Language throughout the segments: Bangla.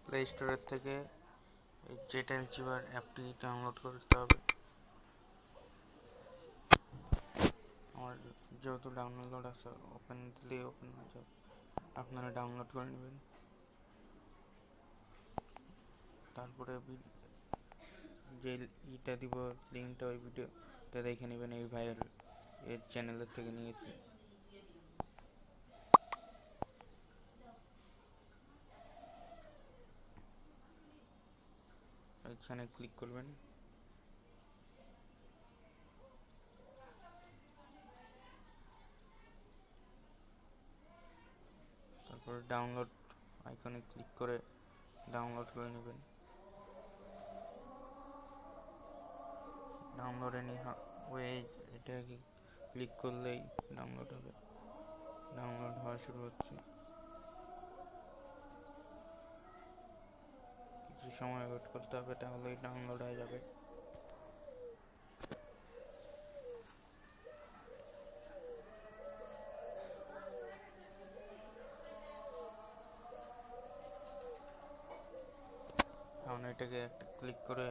প্লে স্টোরের থেকে এই জেটাইল চিভার অ্যাপটি ডাউনলোড করতে হবে। আমার যেহেতু ডাউনলোড আছে, ওপেন দিলেই ওপেন হয়ে যাবে, আপনারা ডাউনলোড করে নেবেন। তারপরে যে ইটা দিব লিঙ্কটা, ওই ভিডিওটা দেখে নেবেন। এই ভাইয়ের এর চ্যানেলের থেকে নিয়েছি। এখানে ক্লিক করবেন। তারপর ডাউনলোড আইকনে ক্লিক করে ডাউনলোড করে নেবেন। ডাউনলোড এনি ওয়ে এটা ক্লিক করলেই ডাউনলোড হবে। ডাউনলোড হওয়া শুরু হচ্ছে। কিছু সময় ওয়েট করতে হবে, তাহলেই ডাউনলোড হয়ে যাবে। এখন এটাকে একটা ক্লিক করে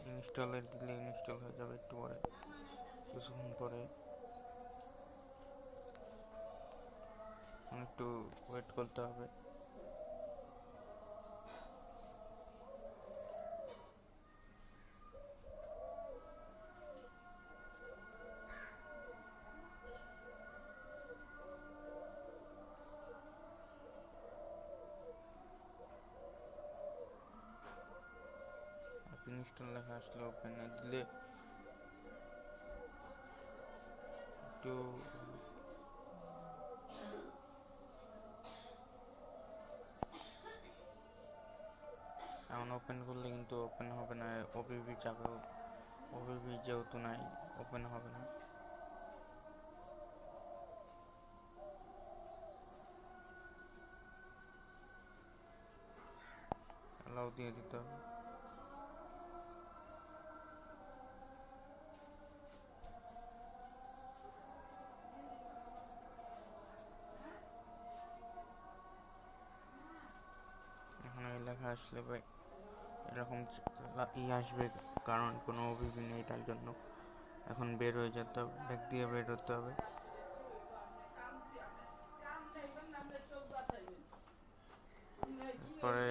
ইনস্টলে দিলে ইনস্টল হয়ে যাবে। একটু পরে, কিছুক্ষণ পরে একটু ওয়েট করতে হবে। ইনস্টল লেখা আসলে ওপেনে দিলে একটু এখন ওপেন করলে কিন্তু ওপেন হবে না, ওবিবি যাবে। ওবিবি যেহেতু নাই, ওপেন হবে না। অ্যালাউ দিয়ে দিতে হবে। এখন এই লেখা আসলে এরকম আসবে, কারণ কোনো ওবিবি নেই, তার জন্য এখন বের হয়ে যেতে হবে, ব্যাক দিয়ে বের হতে হবে। পরে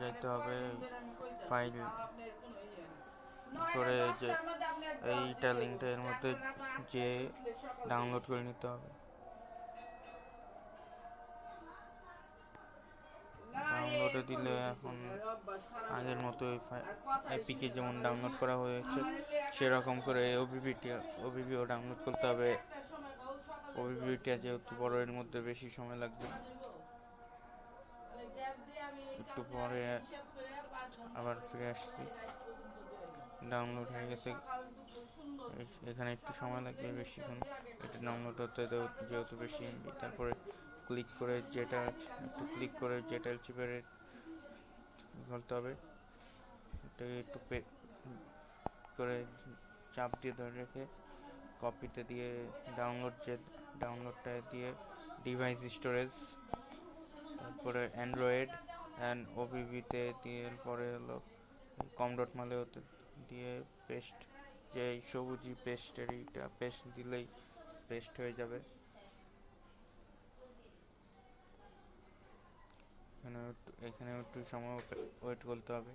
যেতে হবে ফাইল করে, যে এইটা লিঙ্কটা এর মধ্যে যে ডাউনলোড করে নিতে হবে। ডাউনলোডে দিলে এখন আগের মতো এপিকে যেমন ডাউনলোড করা হয়েছে সেরকম করে ওবিবিও ডাউনলোড করতে হবে। ওবিবিটা যেহেতু বড়, এর মধ্যে বেশি সময় লাগবে। একটু পরে আবার ফিরে আসছি। ডাউনলোড হয়ে গেছে। এখানে একটু সময় লাগবে বেশিক্ষণ এটা ডাউনলোড হতে, যেহেতু বেশি এমবি। তারপরে ক্লিক করে জেটাইল চিপের করতে হবে। এটাকে একটু করে চাপ দিয়ে ধরে রেখে কপিতে দিয়ে ডাউনলোডটা দিয়ে ডিভাইস স্টোরেজ, তারপরে অ্যান্ড্রয়েড অ্যান্ড ওবিবিতে দিয়ে পরে হলো com.male দিয়ে পেস্ট, যে সবুজি পেস্টের এইটা পেস্ট দিলেই পেস্ট হয়ে যাবে। এখানে একটু সময় ওয়েট করতে হবে।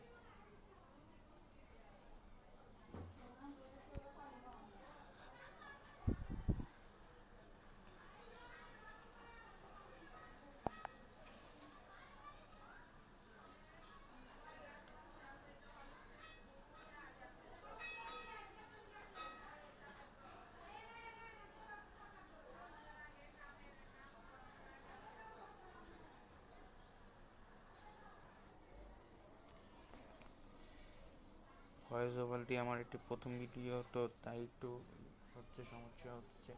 ভয়েস ওভারটি আমার একটি প্রথম ভিডিও, তো তাই একটু সমস্যা হচ্ছে।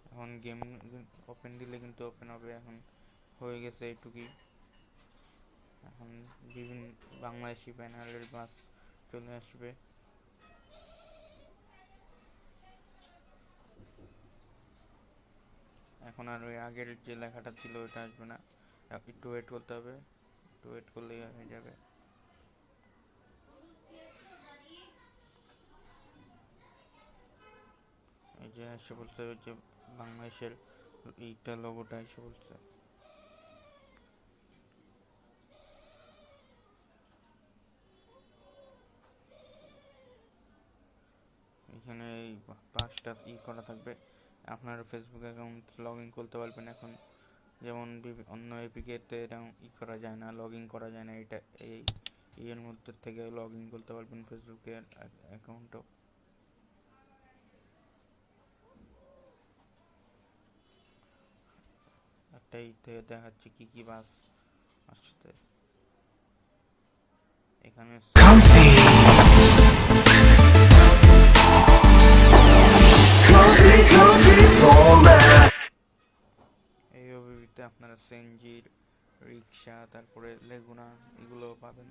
এখন গেম ওপেন দিলে কিন্তু ওপেন হবে। এখন হয়ে গেছে এইটুকুই। এখন বিভিন্ন বাংলাদেশি প্যানেলের বাস চলে আসবে। এখন আর ওই আগের যে লেখাটা ছিল ওটা আসবে না, একটু ওয়েট করতে হবে, একটু ওয়েট করলেই হয়ে যাবে। এই যে এসে বলছে ওই যে বাংলাদেশের এইটা লোগোটা এসে বলছে। এখানে এই 5টা করা থাকবে। আপনার ফেসবুক অ্যাকাউন্ট লগ ইন করতে পারবেন এখন, যেমন অন্য এপিকেতে এরকম করা যায় না, লগ ইন করা যায় না, এটা এই এর মধ্যে থেকে লগ ইন করতে পারবেন ফেসবুকের অ্যাকাউন্টও। একটাই থেকে দেখাচ্ছে কি কি বাস আসছে এখানে। এই ওবিপিতে আপনারা সেনজির, রিক্সা, তারপরে লেগুনা এগুলো পাবেন।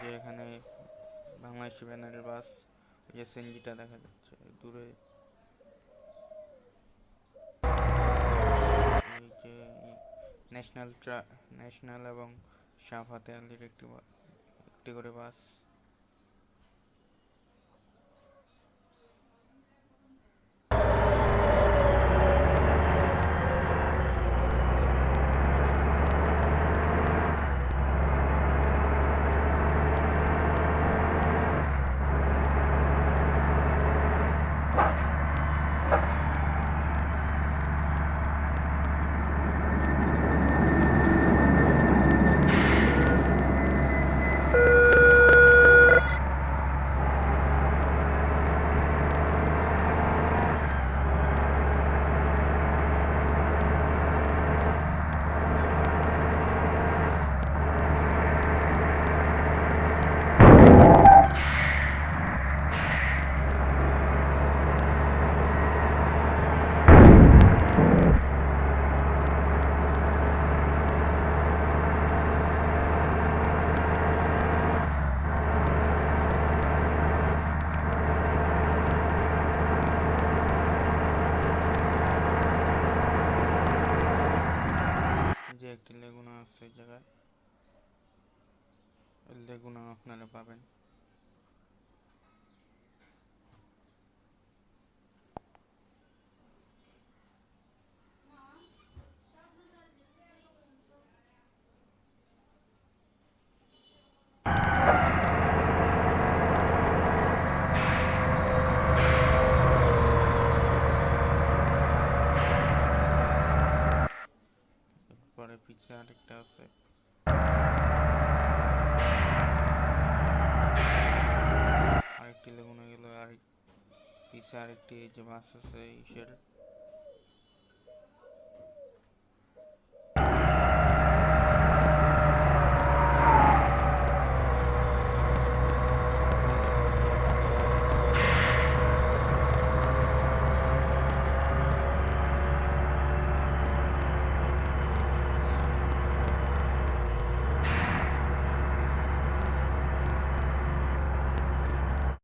যে এখানে বাংলাদেশি ব্যানারের বাস, যে সেনজিটা দেখা যাচ্ছে দূরে, এই যে ন্যাশনাল এবং সাফাতে আলির একটি করে বাস। যে একটি লেগুনা আছে এই জায়গায়, লেগুনা আপনারা পাবেন। পরে পিছে আরেকটা আছে, আরেকটি লেগুনা গেল, আর পিছে আরেকটি যে বাস আছে ইসের